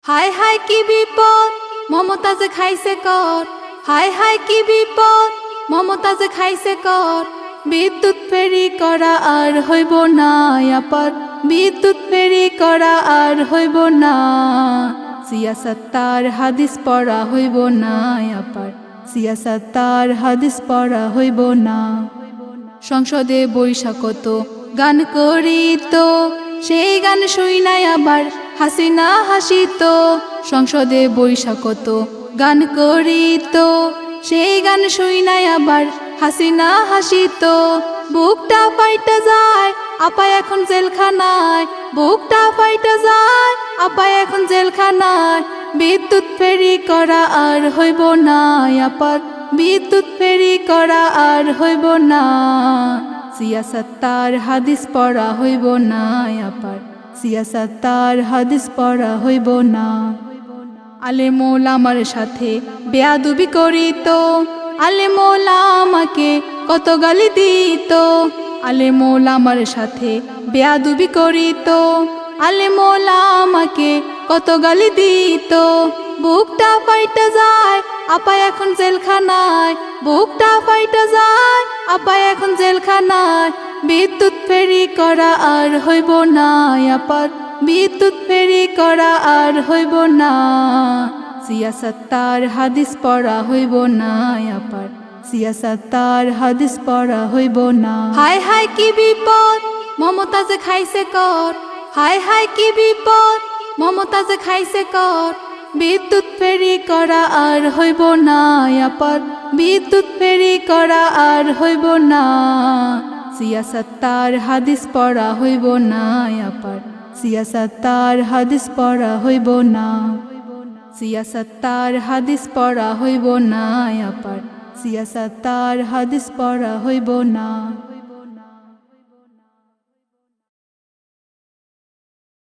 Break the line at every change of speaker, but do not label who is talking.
হায় হায় কি বিপদ মমতাজে খাইছে কর, হায় হায় কি বিপদ মমতাজে খাইছে কর। বিদ্যুৎ ফেরি করা আর হইব না আপার, বিদ্যুৎ ফেরি করা আর হইব না। সিয়াসত তার হাদিস পড়া হইব না আপার, সিয়াসত তার হাদিস পড়া হইব না। সংসদে বৈশাখত গান করিত, সেই গান শুইনাই আবার হাসিনা হাসিত। সংসদে বৈশাখত গান করিত, সেই গান শুইনাই আবার হাসিনা হাসিত। বুকটা ফাইটা যায় আপা এখন জেলখানায়, বুকটা ফাইটা যায় আপা এখন জেলখানায়। বিদ্যুৎ ফেরি করা আর হইব না আপার, বিদ্যুৎ ফেরি করা আর হইব না। সিয়াসত তার হাদিস পড়া হইব না আপার, সিয়াসত তার হাদিস পড়া হইব না। আলেমুল আমার সাথে বেয়াদবি করিত, আলেমুল আমাকে কত গালি দিত। আলেমুল আমার সাথে বেয়াদবি করিত, আলেমুল আমাকে কত গালি দিত। বুকটা ফাইটা যায় আপা এখন জেলখানায়, বুকটা ফাইটা যায় আপা এখন জেলখানায়। বিদ্যুৎ ফেরি করা আর হইব না আপার, বিদ্যুৎ ফেরি করা আর হইব না। সিয়াসত তার হাদিস পড়া হইব না আপার, সিয়াসত তার হাদিস পড়া হইব না। হায় হায় কি বিপদ মমতাজে খাইছে কর, হায় হায় কি বিপদ মমতাজে খাইছে কর। বিদ্যুৎ ফেরি করা আর হইব না আপার, বিদ্যুৎ ফেরি করা আর হইব না। সিয়াসত তার হাদিস পড়া হইব না আপার, সিয়াসত তার হাদিস পড়া হইব না। সিয়াসত তার হাদিস পড়া হইব না আপার, সিয়াসত তার হাদিস পড়া হইব না।